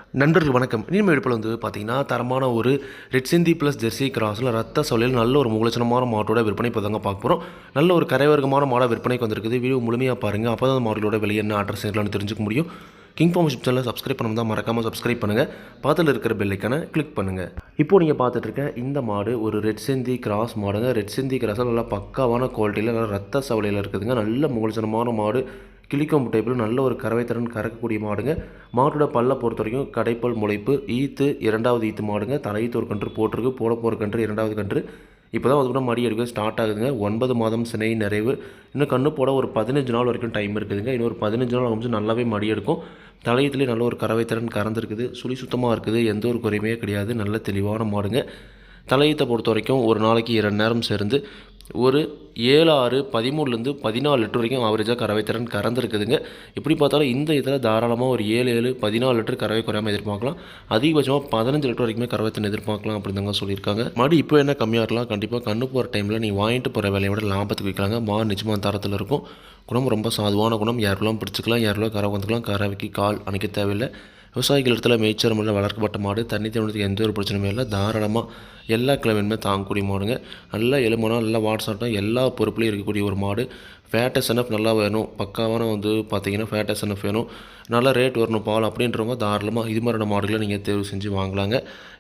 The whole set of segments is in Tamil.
நண்பர்கள் வணக்கம். இனிமே எடுப்பில் பார்த்தீங்கன்னா, தரமான ஒரு ரெட் சிந்தி ப்ளஸ் ஜெர்சி கிராஸில் ரத்த சவலையில் நல்ல ஒரு முகலட்சணமான மாட்டோட விற்பனை இப்போ தாங்க பார்க்க போகிறோம். நல்ல ஒரு கரைவர்க்கமான மாடை விற்பனைக்கு வந்திருக்குது. வீடியோ முழுமையாக பாருங்கள். அப்போ தான் மாடலோட விலை என்ன அட்ரஸ் என்னன்னு தெரிஞ்சுக்க முடியும். கிங் ஃபார்ம் யூடியூப் சேனலை சப்ஸ்கிரைப் பண்ணாமல் தான் மறக்காமல் சப்ஸ்கிரைப் பண்ணுங்கள். பக்கத்தில் இருக்கிற பெல் ஐக்கானை கிளிக் பண்ணுங்கள். இப்போது நீங்கள் பார்த்துட்டு இருக்க இந்த மாடு ஒரு ரெட் சிந்தி கிராஸ் மாடுங்க. ரெட் சிந்தி கிராஸில் நல்லா பக்காவான குவாலிட்டியில் நல்லா ரத்த சவலையில் இருக்குதுங்க. நல்ல முகலட்சணமான மாடு. கிளிக்கொம்பு டைப்பில் நல்ல ஒரு கறவைத்திறன் கறக்கக்கூடிய மாடுங்க. மாட்டோட பல்ல பொறுத்த வரைக்கும் கடைப்பல் முளைப்பு ஈத்து 2வது ஈத்து மாடுங்க. தலையீத்து ஒரு கன்று போட்டிருக்கு. போட போகிற கன்று 2வது கன்று. இப்போ தான் அதுக்கப்புறம் மடி எடுக்க ஸ்டார்ட் ஆகுதுங்க. 9 மாதம் சினை நிறைவு. இன்னும் கன்று போட ஒரு 15 நாள் வரைக்கும் டைம் இருக்குதுங்க. இன்னும் ஒரு 15 நாள் ஆகும் நல்லாவே மடி எடுக்கும். தலையத்துலேயே நல்ல ஒரு கறவைத்திறன் கறந்துருக்குது. சுழி சுத்தமாக இருக்குது. எந்த ஒரு குறையுமே கிடையாது. நல்ல தெளிவான மாடுங்க. தலையீத்தை பொறுத்த வரைக்கும் ஒரு நாளைக்கு 2 நேரம் சேர்ந்து ஒரு 7, 6, 13லேருந்து 14 லிட்டர் வரைக்கும் ஆவரேஜாக கறவைத்திறன் கறந்துருக்குதுங்க. எப்படி பார்த்தாலும் இந்த இதில் தாராளமாக ஒரு 7, 14 லிட்டர் கறவை குறையாமல் எதிர்பார்க்கலாம். அதிகபட்சமாக 15 லிட்டர் வரைக்குமே கறவைத்திறன் எதிர்பார்க்கலாம் அப்படின்னு தாங்க சொல்லியிருக்காங்க. மாடு இப்போ என்ன கம்மியாக இருக்கலாம். கண்டிப்பாக கண்ணு போகிற டைமில் நீங்கள் வாங்கிட்டு போகிற விலையை விட லாபத்துக்கு விற்கலாங்க. மாடு நிச்சயமாக தரத்தில் இருக்கும். குணம் ரொம்ப சாதுவான குணம். யாரெல்லாம் பிடிச்சிக்கலாம், யாரெல்லாம் கறவை வந்துக்கலாம். கறவைக்கு கால் அணைக்க தேவையில்லை. விவசாயிகள் இடத்துல மேய்ச்சல் முறையில் வளர்க்கப்பட்ட மாடு. தண்ணி தேவனத்துக்கு எந்த ஒரு பிரச்சனையும் இல்லை. தாராளமாக எல்லா கிழமையுமே தாங்கக்கூடிய மாடுங்க. நல்லா எலும்புனா நல்லா வாட்ஸ்அப்டாக எல்லா பொறுப்புலையும் இருக்கக்கூடிய ஒரு மாடு. ஃபேட் எஸ்என்எஃப் நல்லா வேணும். பக்காவான பார்த்தீங்கன்னா ஃபேட் எஸ்என்எஃப் வேணும். நல்லா ரேட் வரணும் பால் அப்படின்றவங்க தாராளமாக இது மாதிரியான மாடுகளை நீங்கள் தேர்வு செஞ்சு வாங்கலாங்க.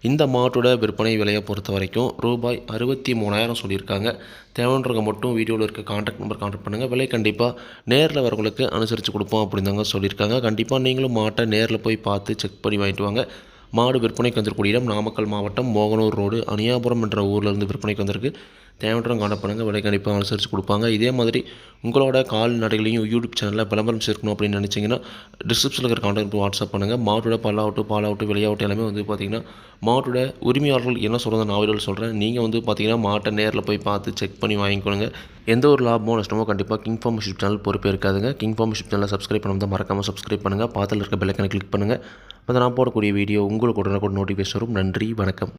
இந்த மாட்டோட விற்பனை விலையை பொறுத்த வரைக்கும் ரூபாய் 63,000 சொல்லியிருக்காங்க. தேவைன்றவங்க மட்டும் வீடியோவில் இருக்க கான்டாக்ட் நம்பர் கான்டாக்ட் பண்ணுங்கள். விலை கண்டிப்பாக நேரில் வரவங்களுக்கு அனுசரித்து கொடுப்போம் அப்படின்னு தாங்க சொல்லியிருக்காங்க. கண்டிப்பாக நீங்களும் மாட்டை நேரில் போய் பார்த்து செக் பண்ணி வாங்கிட்டு வாங்க. மாடு விற்பனைக்கு வந்திருக்கூடிய இடம் நாமக்கல் மாவட்டம் மோகனூர் ரோடு அணியாபுரம் என்ற ஊரிலேருந்து விற்பனைக்கு வந்திருக்கு. தேவையான கான்டாக்ட் பண்ணுங்கள். விலை கண்டிப்பாக அனுசரித்து கொடுப்பாங்க. இதே மாதிரி உங்களோட கால்நடைகளையும் யூடியூப் சேனலில் விளம்பரம் சேர்க்கணும் அப்படின்னு நினச்சிங்கன்னா டிஸ்கிரிப்ஷனில் இருக்கிற கான்டாக்ட் வாட்ஸ்அப் பண்ணுங்கள். மாட்டோட பாலாகட்டும் விளையாட்டு எல்லாமே பார்த்திங்கன்னா மாட்டோட உரிமையாளர்கள் என்ன சொல்கிறத நான் வீடியோவில் சொல்கிறேன். நீங்கள் பார்த்திங்கன்னா மாட்டை நேரில் போய் பார்த்து செக் பண்ணி வாங்கிக்கணுங்க. எந்த ஒரு லாபமோ நஷ்டமோ கண்டிப்பாக கிங் ஃபார்ம் யூடியூப் சேனல் பொறுப்பே இருக்காதுங்க. கிங் ஃபார்ம் யூடியூப் சேனலை சப்ஸ்கிரைப் பண்ணாமல் மறக்காமல் சப்ஸ்கிரைப் பண்ணுங்கள். பாத்தில் இருக்க பெல் ஐக்கானை கிளிக் பண்ணுங்கள். அப்போ நான் போடக்கூடிய வீடியோ உங்களுக்கு உடனுக்குடன் நோட்டிஃபிகேஷன் வரும். நன்றி, வணக்கம்.